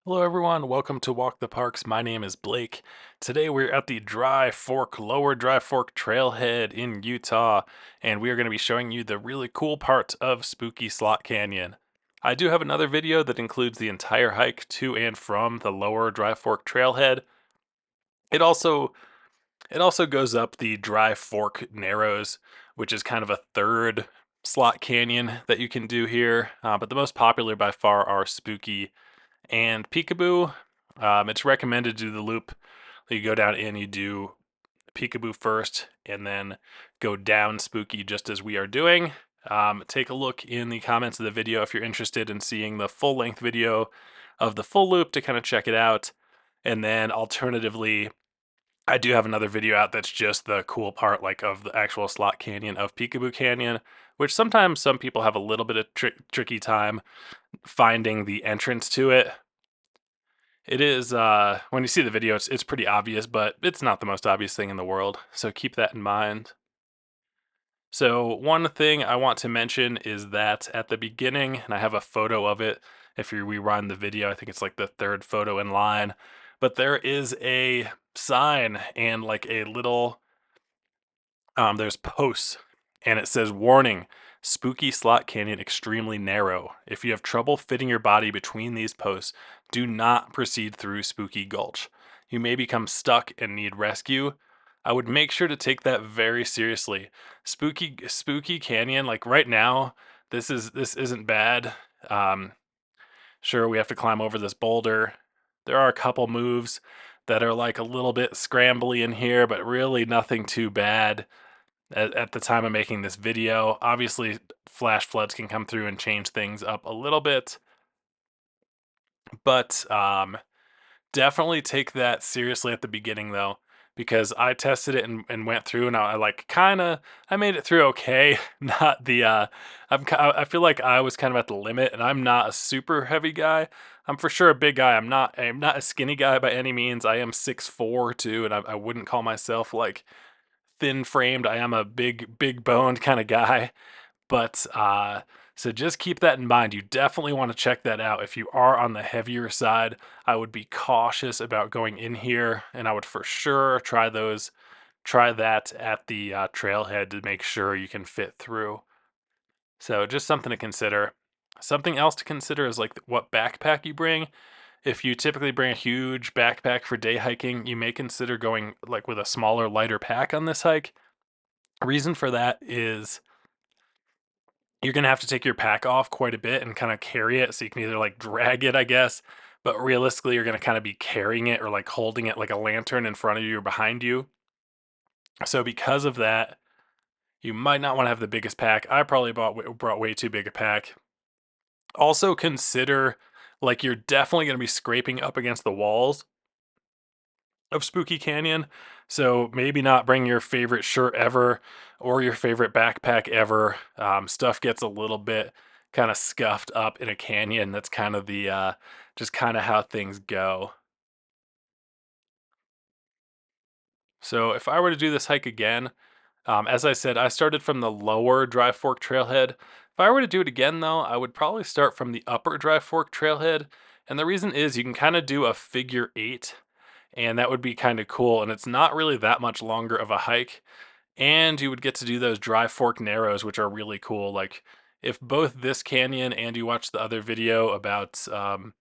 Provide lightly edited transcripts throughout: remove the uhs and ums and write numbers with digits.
Hello, everyone. Welcome to Walk the Parks. My name is Blake. Today we're at the Lower Dry Fork Trailhead in Utah, and we are going to be showing you the really cool part of Spooky Slot Canyon. I do have another video that includes the entire hike to and from the Lower Dry Fork Trailhead. It also it also goes up the Dry Fork Narrows, which is kind of a third slot canyon that you can do here. But the most popular by far are Spooky and Peekaboo. It's recommended to do the loop. You go down in, you do Peekaboo first, and then go down Spooky just as we are doing. Take a look in the comments of the video if you're interested in seeing the full length video of the full loop to kind of check it out. And then alternatively, I do have another video out that's just the cool part, like of the actual slot canyon of Peekaboo Canyon, which sometimes some people have a little bit of tricky time finding the entrance to it. It is when you see the video, it's pretty obvious, but it's not the most obvious thing in the world. So keep that in mind. So one thing I want to mention is that at the beginning, and I have a photo of it. If you rewind the video, I think it's like the third photo in line. But there is a sign and like a little there's posts, and it says, "Warning, Spooky Slot Canyon extremely narrow. If you have trouble fitting your body between these posts, do not proceed through Spooky Gulch. You may become stuck and need rescue." I would make sure to take that very seriously. Spooky Canyon, like right now, this isn't bad. Um, sure, we have to climb over this boulder. There are a couple moves that are like a little bit scrambly in here, but really nothing too bad at the time of making this video. Obviously, flash floods can come through and change things up a little bit, but definitely take that seriously at the beginning though, because I tested it and went through, and I like kind of I made it through okay. Not the I feel like I was kind of at the limit, and I'm not a super heavy guy. I'm for sure a big guy. I'm not a skinny guy by any means. I am 6'4" too, and I wouldn't call myself like thin framed. I am a big boned kind of guy. But so just keep that in mind. You definitely want to check that out. If you are on the heavier side, I would be cautious about going in here, and I would for sure try that at the trailhead to make sure you can fit through. So just something to consider. Something else to consider is like what backpack you bring. If you typically bring a huge backpack for day hiking, you may consider going like with a smaller, lighter pack on this hike. Reason for that is you're gonna have to take your pack off quite a bit and kind of carry it, so you can either like drag it, I guess, but realistically, you're gonna kind of be carrying it or like holding it like a lantern in front of you or behind you. So because of that, you might not want to have the biggest pack. I probably brought way too big a pack. Also consider like you're definitely gonna be scraping up against the walls of Spooky Canyon. So maybe not bring your favorite shirt ever or your favorite backpack ever. Stuff gets a little bit kind of scuffed up in a canyon. That's kind of the just kind of how things go. So if I were to do this hike again, as I said, I started from the lower Dry Fork Trailhead. If I were to do it again, though, I would probably start from the upper Dry Fork Trailhead. And the reason is you can kind of do a figure eight, and that would be kind of cool. And it's not really that much longer of a hike. And you would get to do those Dry Fork Narrows, which are really cool. Like, if both this canyon and you watch the other video about the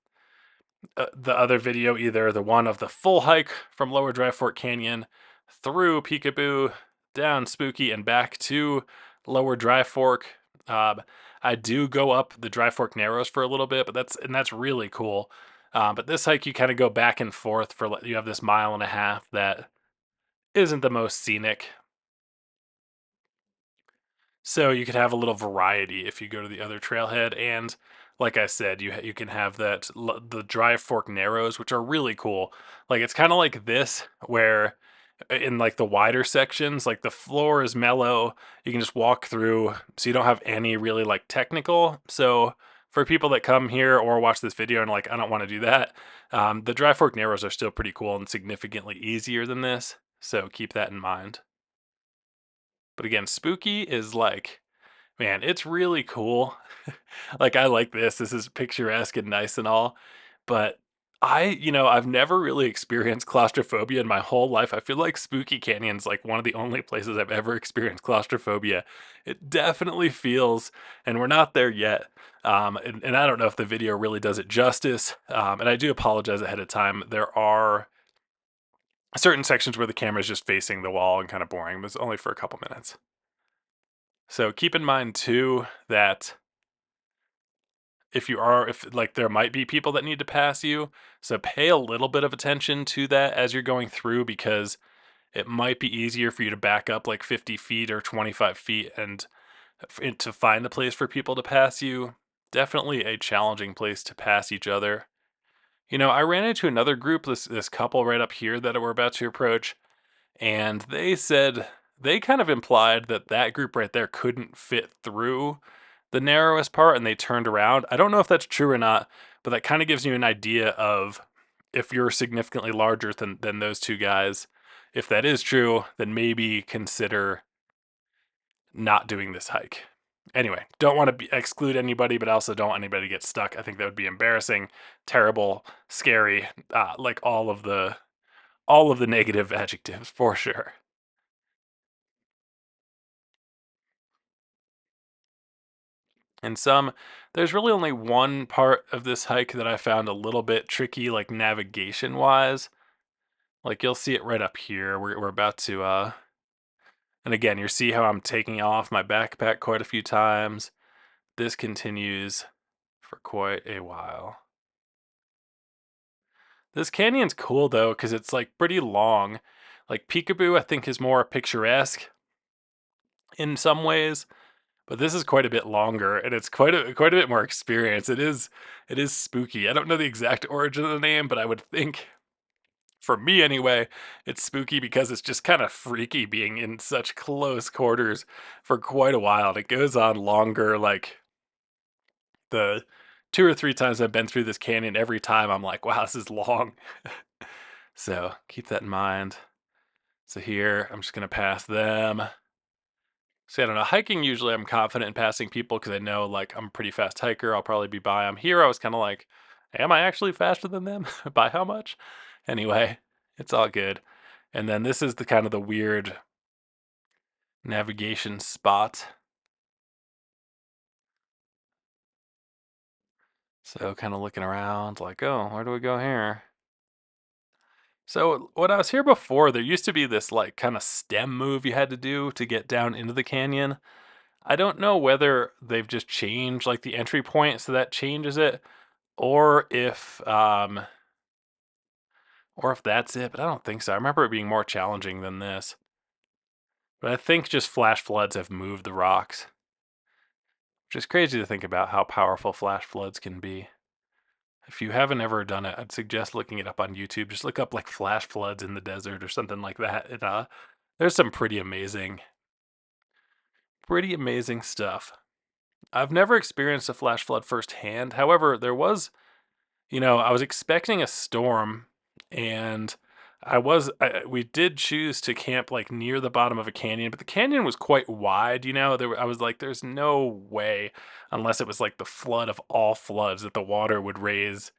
other video, either the one of the full hike from Lower Dry Fork Canyon through Peekaboo, down Spooky, and back to Lower Dry Fork. Um, I do go up the Dry Fork Narrows for a little bit, but that's really cool. But this hike, you kind of go back and forth for you have this mile and a half that isn't the most scenic. So you could have a little variety if you go to the other trailhead, and like I said, you can have the Dry Fork Narrows, which are really cool. Like it's kind of like this, where in like the wider sections, like the floor is mellow, you can just walk through, so you don't have any really like technical. So for people that come here or watch this video and like I don't want to do that, the Dry Fork Narrows are still pretty cool and significantly easier than this. So keep that in mind. But again, Spooky is like, man, it's really cool. Like I like this. This is picturesque and nice and all, but I've never really experienced claustrophobia in my whole life. I feel like Spooky Canyon's like one of the only places I've ever experienced claustrophobia. It definitely feels, and we're not there yet. And I don't know if the video really does it justice. And I do apologize ahead of time. There are certain sections where the camera is just facing the wall and kind of boring, but it's only for a couple minutes. So keep in mind too that if like there might be people that need to pass you, so pay a little bit of attention to that as you're going through because it might be easier for you to back up like 50 feet or 25 feet and to find a place for people to pass you. Definitely a challenging place to pass each other. I ran into another group, this couple right up here that we're about to approach, and they said they kind of implied that that group right there couldn't fit through the narrowest part and they turned around. I don't know if that's true or not, but that kind of gives you an idea of if you're significantly larger than those two guys. If that is true, then maybe consider not doing this hike. Anyway, don't want to exclude anybody, but I also don't want anybody to get stuck. I think that would be embarrassing, terrible, scary, like all of the negative adjectives for sure. And there's really only one part of this hike that I found a little bit tricky, like navigation wise. Like you'll see it right up here. We're about to, and again, you see how I'm taking off my backpack quite a few times. This continues for quite a while. This canyon's cool though, because it's like pretty long. Like Peekaboo, I think is more picturesque in some ways, but this is quite a bit longer, and it's quite a bit more experience. It is spooky. I don't know the exact origin of the name, but I would think, for me anyway, it's spooky because it's just kind of freaky being in such close quarters for quite a while. And it goes on longer. Like the two or three times I've been through this canyon, every time I'm like, wow, this is long. So keep that in mind. So here, I'm just gonna pass them. See, I don't know. Hiking, usually I'm confident in passing people because I know like I'm a pretty fast hiker. I'll probably be by them. Here, I was kind of like, am I actually faster than them? By how much? Anyway, it's all good. And then this is the kind of the weird navigation spot. So kind of looking around like, oh, where do we go here? So when I was here before, there used to be this like kind of stem move you had to do to get down into the canyon. I don't know whether they've just changed like the entry point so that changes it, or if that's it, but I don't think so. I remember it being more challenging than this. But I think just flash floods have moved the rocks, which is crazy to think about how powerful flash floods can be. If you haven't ever done it, I'd suggest looking it up on YouTube. Just look up like flash floods in the desert or something like that. There's some pretty amazing stuff. I've never experienced a flash flood firsthand. However, I was expecting a storm, and we did choose to camp like near the bottom of a canyon, but the canyon was quite wide. I was like, there's no way, unless it was like the flood of all floods, that the water would raise,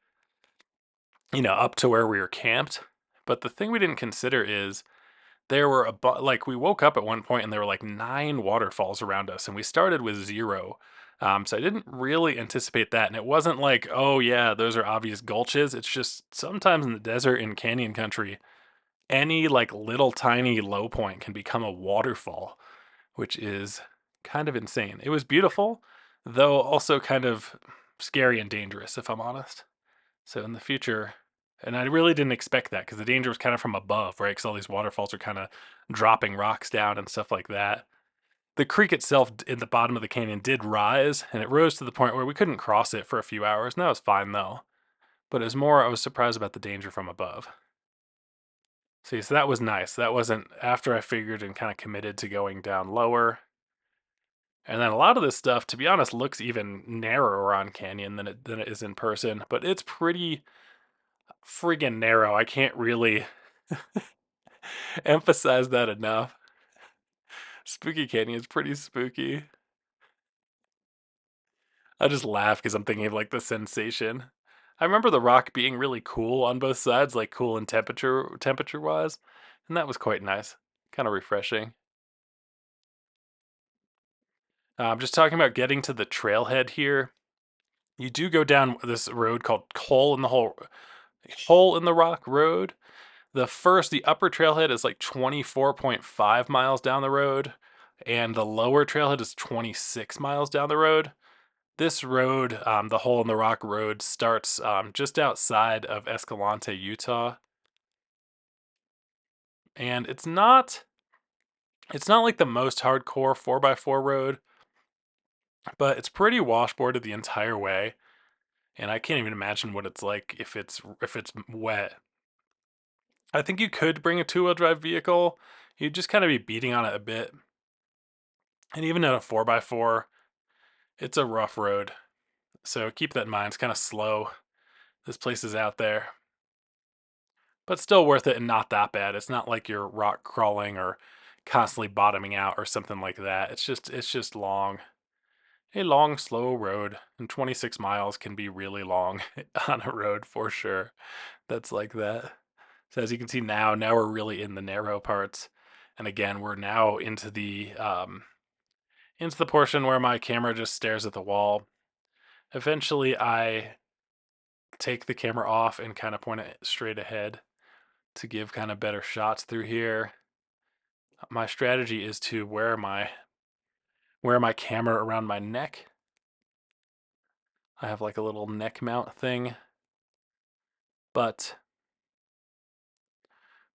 up to where we were camped. But the thing we didn't consider is there were like we woke up at one point and there were like 9 waterfalls around us, and we started with 0. So I didn't really anticipate that, and it wasn't like, oh yeah, those are obvious gulches. It's just sometimes in the desert in canyon country, any like little tiny low point can become a waterfall, which is kind of insane. It was beautiful, though also kind of scary and dangerous, if I'm honest. So in the future, and I really didn't expect that because the danger was kind of from above, right? Because all these waterfalls are kind of dropping rocks down and stuff like that. The creek itself in the bottom of the canyon did rise, and it rose to the point where we couldn't cross it for a few hours. And that was fine though. But it was more, I was surprised about the danger from above. See, so that was nice. That wasn't after I figured and kind of committed to going down lower. And then a lot of this stuff, to be honest, looks even narrower on Canyon than it is in person. But it's pretty friggin' narrow. I can't really emphasize that enough. Spooky Canyon is pretty spooky. I just laugh because I'm thinking of like the sensation. I remember the rock being really cool on both sides, like cool in temperature wise, and that was quite nice, kind of refreshing. I'm just talking about getting to the trailhead here. You do go down this road called Hole in the Rock Road. The upper trailhead is like 24.5 miles down the road, and the lower trailhead is 26 miles down the road. This road, the Hole in the Rock Road, starts just outside of Escalante, Utah, and it's not like the most hardcore 4x4 road, but it's pretty washboarded the entire way, and I can't even imagine what it's like if it's wet. I think you could bring a two-wheel drive vehicle. You'd just kind of be beating on it a bit. And even at a 4x4, it's a rough road. So keep that in mind. It's kind of slow. This place is out there, but still worth it and not that bad. It's not like you're rock crawling or constantly bottoming out or something like that. It's just long. A long, slow road, and 26 miles can be really long on a road for sure. That's like that. So as you can see now we're really in the narrow parts, and again we're now into the portion where my camera just stares at the wall. Eventually, I take the camera off and kind of point it straight ahead to give kind of better shots through here. My strategy is to wear my camera around my neck. I have like a little neck mount thing, but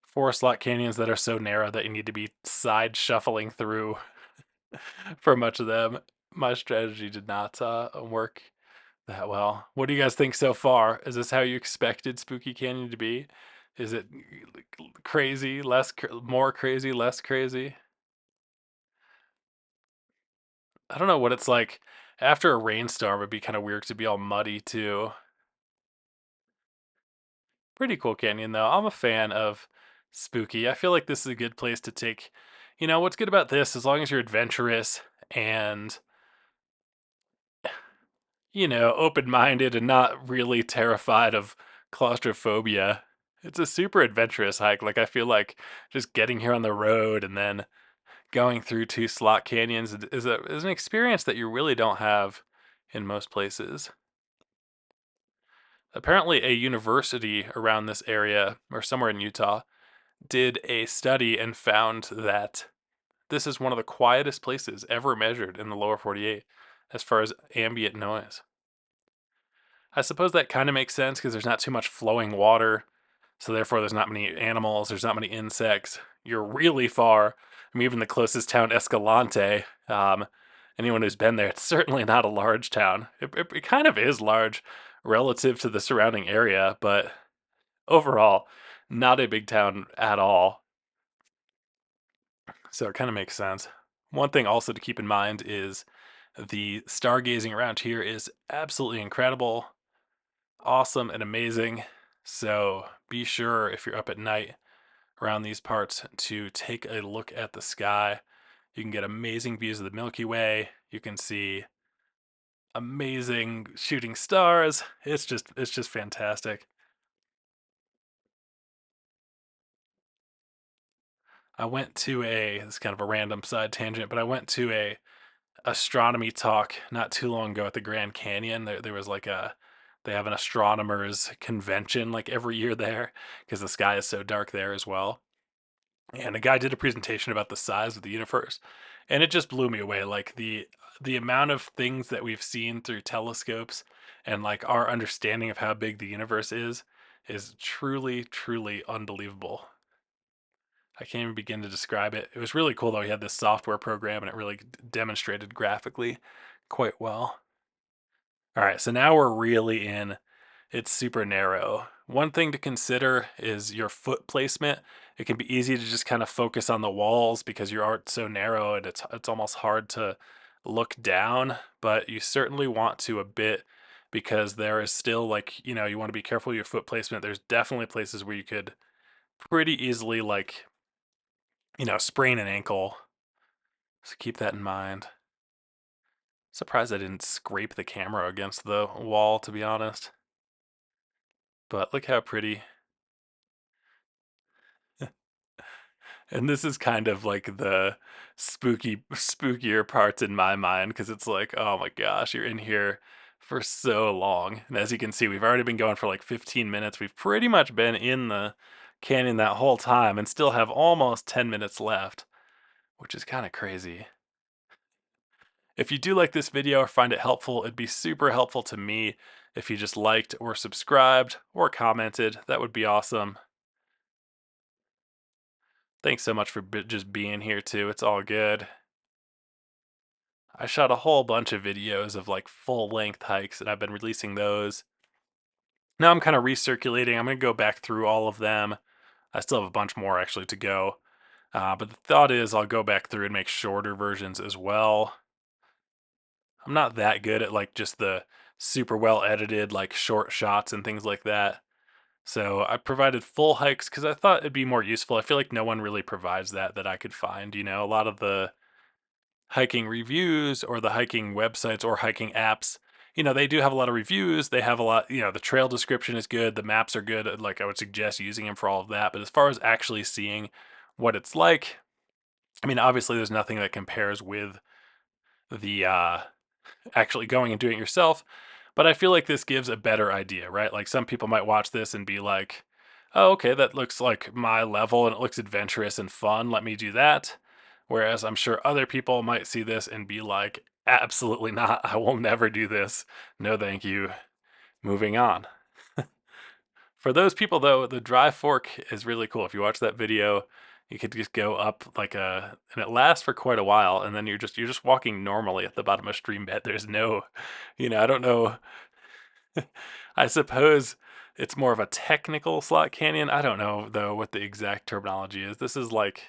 four slot canyons that are so narrow that you need to be side shuffling through for much of them, my strategy did not work that well. What do you guys think so far? Is this how you expected Spooky Canyon to be? Is it crazy, more crazy, less crazy? I don't know what it's like after a rainstorm. It'd be kind of weird to be all muddy too. Pretty cool canyon though. I'm a fan of Spooky. I feel like this is a good place to take. What's good about this? As long as you're adventurous and open minded and not really terrified of claustrophobia. It's a super adventurous hike. Like, I feel like just getting here on the road and then going through two slot canyons is an experience that you really don't have in most places. Apparently, a university around this area or somewhere in Utah did a study and found that this is one of the quietest places ever measured in the lower 48 as far as ambient noise. I suppose that kind of makes sense because there's not too much flowing water, so therefore there's not many animals, there's not many insects. You're really far. I mean, even the closest town, Escalante. Anyone who's been there, it's certainly not a large town. It kind of is large relative to the surrounding area, but overall, not a big town at all. So it kind of makes sense. One thing also to keep in mind is the stargazing around here is absolutely incredible, awesome, and amazing. So be sure if you're up at night around these parts to take a look at the sky. You can get amazing views of the Milky Way. You can see amazing shooting stars. It's just fantastic. I went to it's kind of a random side tangent, but I went to a astronomy talk not too long ago at the Grand Canyon. There was like they have an astronomers convention like every year there because the sky is so dark there as well. And a guy did a presentation about the size of the universe, and it just blew me away. Like the amount of things that we've seen through telescopes and like our understanding of how big the universe is truly, truly unbelievable. I can't even begin to describe it. It was really cool though. He had this software program and it really demonstrated graphically quite well. All right, so now we're really in. It's super narrow. One thing to consider is your foot placement. It can be easy to just kind of focus on the walls because your art's so narrow and it's almost hard to look down, but you certainly want to a bit because there is still like, you want to be careful with your foot placement. There's definitely places where you could pretty easily like, sprain an ankle. So keep that in mind. Surprised I didn't scrape the camera against the wall, to be honest. But look how pretty. And this is kind of like the spookier parts in my mind because it's like, oh my gosh, you're in here for so long. And as you can see, we've already been going for like 15 minutes. We've pretty much been in the canyon that whole time and still have almost 10 minutes left, which is kind of crazy. If you do like this video or find it helpful, it'd be super helpful to me if you just liked or subscribed or commented. That would be awesome. Thanks so much for just being here too. It's all good. I shot a whole bunch of videos of like full length hikes and I've been releasing those. Now I'm kind of recirculating. I'm going to go back through all of them. I still have a bunch more actually to go. But the thought is I'll go back through and make shorter versions as well. I'm not that good at like just the super well edited like short shots and things like that. So I provided full hikes because I thought it'd be more useful. I feel like no one really provides that I could find. You know, a lot of the hiking reviews or the hiking websites or hiking apps, you know, they do have a lot of reviews. They have a lot, you know, the trail description is good, the maps are good. Like I would suggest using them for all of that. But as far as actually seeing what it's like, I mean, obviously there's nothing that compares with the actually going and doing it yourself. But I feel like this gives a better idea, right? Like some people might watch this and be like, oh, okay, that looks like my level and it looks adventurous and fun. Let me do that. Whereas I'm sure other people might see this and be like, absolutely not. I will never do this. No, thank you. Moving on. For those people, though, the dry fork is really cool. If you watch that video, you could just go up like a, and it lasts for quite a while, and then you're just walking normally at the bottom of stream bed. There's no, you know, I don't know. I suppose it's more of a technical slot canyon. I don't know though what the exact terminology is. This is like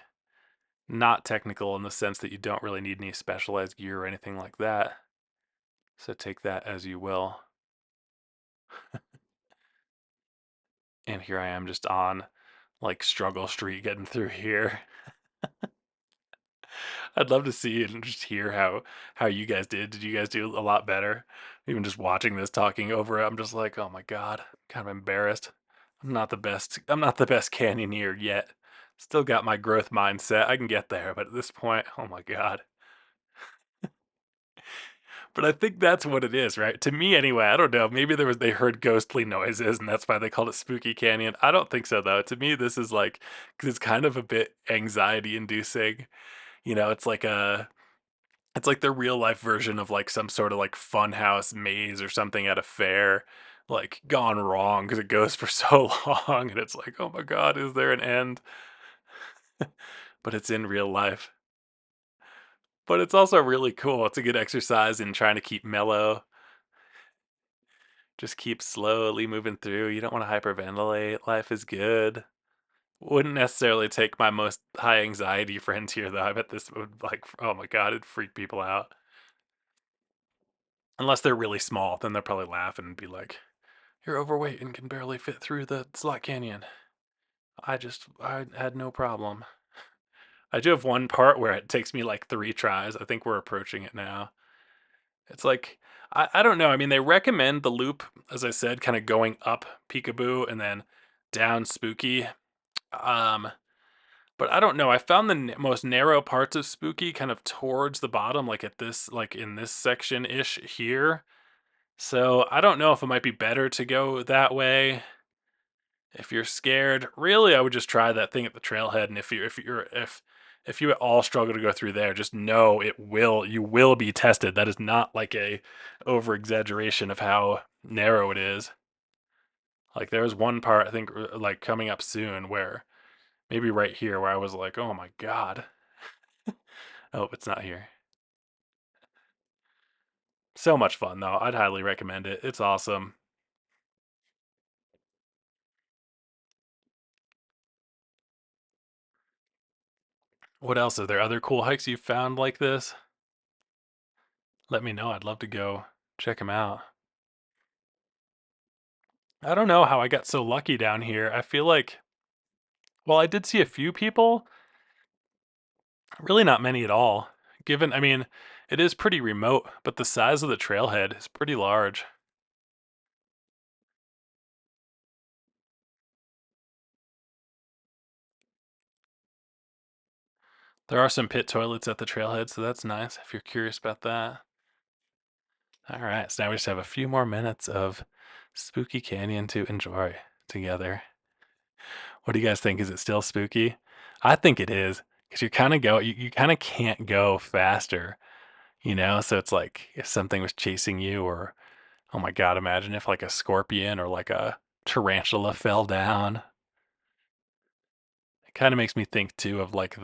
not technical in the sense that you don't really need any specialized gear or anything like that. So take that as you will. And here I am just on like struggle street getting through here. I'd love to see and just hear how you guys did. Did you guys do a lot better? Even just watching this, talking over it, I'm just like, oh my god, kind of embarrassed. I'm not the best. I'm not the best canyoneer yet. Still got my growth mindset. I can get there, but at this point, oh my god. But I think that's what it is, right? To me, anyway. I don't know. Maybe they heard ghostly noises, and that's why they called it Spooky Canyon. I don't think so though. To me, this is like because it's kind of a bit anxiety inducing. You know, it's like the real life version of like some sort of like funhouse maze or something at a fair, like gone wrong because it goes for so long, and it's like, oh my god, is there an end? But it's in real life. But it's also really cool. It's a good exercise in trying to keep mellow. Just keep slowly moving through. You don't want to hyperventilate. Life is good. Wouldn't necessarily take my most high anxiety friends here though. I bet this would like, oh my god, it'd freak people out. Unless they're really small, then they'll probably laugh and be like, "You're overweight and can barely fit through the slot canyon." I had no problem. I do have one part where it takes me like 3 tries. I think we're approaching it now. It's like, I don't know. I mean, they recommend the loop, as I said, kind of going up Peekaboo and then down Spooky. Um, but I don't know. I found the most narrow parts of Spooky kind of towards the bottom, like at this, like in this section ish here. So I don't know if it might be better to go that way. If you're scared, really, I would just try that thing at the trailhead. And if you at all struggle to go through there, just know you will be tested. That is not like a over exaggeration of how narrow it is. Like there was one part I think like coming up soon where maybe right here where I was like, oh my god. Oh, it's not here. So much fun though. I'd highly recommend it. It's awesome. What else? Are there other cool hikes you've found like this? Let me know. I'd love to go check them out. I don't know how I got so lucky down here. I feel like, well, I did see a few people, really not many at all. Given, I mean, it is pretty remote, but the size of the trailhead is pretty large. There are some pit toilets at the trailhead, so that's nice if you're curious about that. All right, so now we just have a few more minutes of Spooky Canyon to enjoy together. What do you guys think? Is it still spooky? I think it is because you kind of can't go faster, you know? So it's like if something was chasing you, or oh my God, imagine if like a scorpion or like a tarantula fell down. It kind of makes me think too of like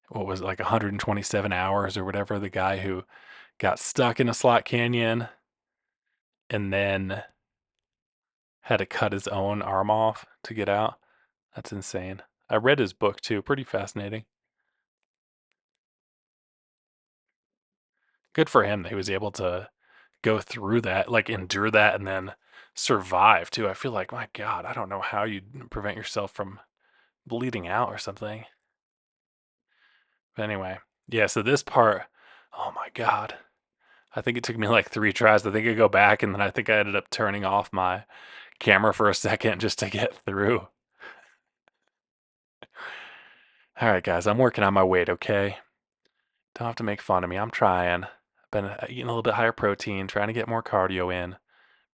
what was it, like 127 hours or whatever, the guy who got stuck in a slot canyon and then had to cut his own arm off to get out. That's insane. I read his book too, pretty fascinating. Good for him that he was able to go through that, like endure that and then survive too. I feel like, my God, I don't know how you prevent yourself from bleeding out or something. But anyway, yeah, so this part, oh my God. I think it took me like 3 tries. I think I go back and then I think I ended up turning off my camera for a second just to get through. All right, guys, I'm working on my weight, okay? Don't have to make fun of me. I'm trying. I've been eating a little bit higher protein, trying to get more cardio in.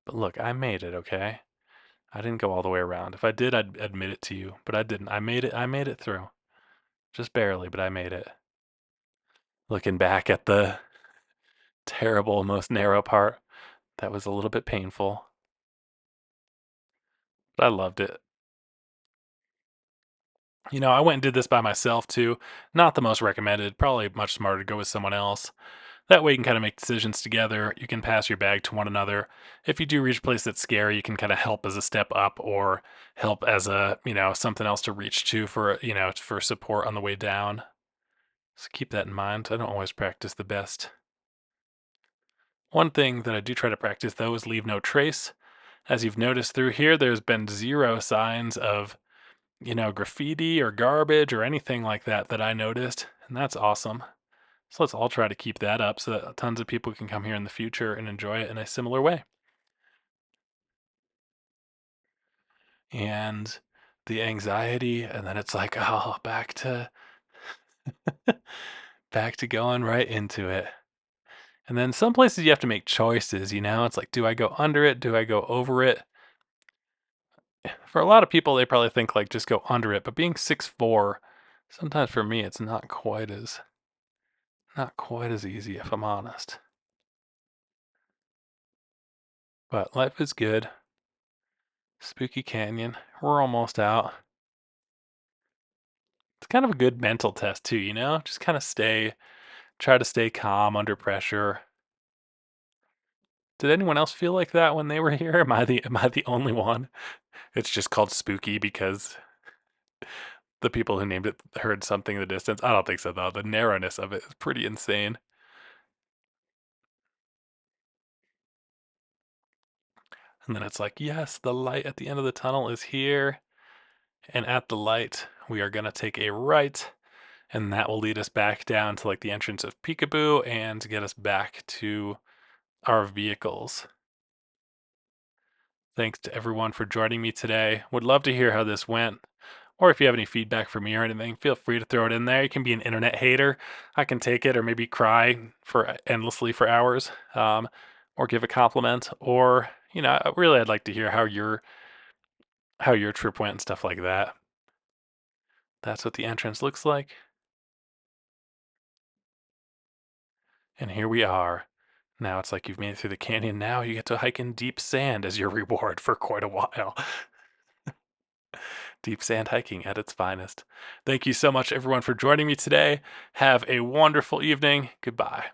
But look, I made it, okay? I didn't go all the way around. If I did, I'd admit it to you, but I didn't. I made it. I made it through. Just barely, but I made it. Looking back at the terrible, most narrow part, that was a little bit painful, but I loved it. You know, I went and did this by myself too. Not the most recommended. Probably much smarter to go with someone else. That way you can kind of make decisions together. You can pass your bag to one another. If you do reach a place that's scary, you can kind of help as a step up or help as a, something else to reach to for, for support on the way down. So keep that in mind. I don't always practice the best. One thing that I do try to practice though is leave no trace. As you've noticed through here, there's been zero signs of, graffiti or garbage or anything like that that I noticed. And that's awesome. So let's all try to keep that up so that tons of people can come here in the future and enjoy it in a similar way. And the anxiety, and then it's like, oh, back to going right into it. And then some places you have to make choices, It's like, do I go under it? Do I go over it? For a lot of people, they probably think like just go under it, but being 6'4", sometimes for me it's not quite as easy if I'm honest. But life is good. Spooky Canyon, we're almost out. It's kind of a good mental test too, Just kind of try to stay calm under pressure. Did anyone else feel like that when they were here? Am I the only one? It's just called spooky because the people who named it heard something in the distance. I don't think so though. The narrowness of it is pretty insane. And then it's like, yes, the light at the end of the tunnel is here. And at the light, we are going to take a right. And that will lead us back down to like the entrance of Peekaboo and get us back to our vehicles. Thanks to everyone for joining me today. Would love to hear how this went. Or if you have any feedback for me or anything, feel free to throw it in there. You can be an internet hater. I can take it, or maybe cry for endlessly for hours, or give a compliment, or really, I'd like to hear how your trip went and stuff like that. That's what the entrance looks like, and here we are. Now it's like you've made it through the canyon. Now you get to hike in deep sand as your reward for quite a while. Deep sand hiking at its finest. Thank you so much, everyone, for joining me today. Have a wonderful evening. Goodbye.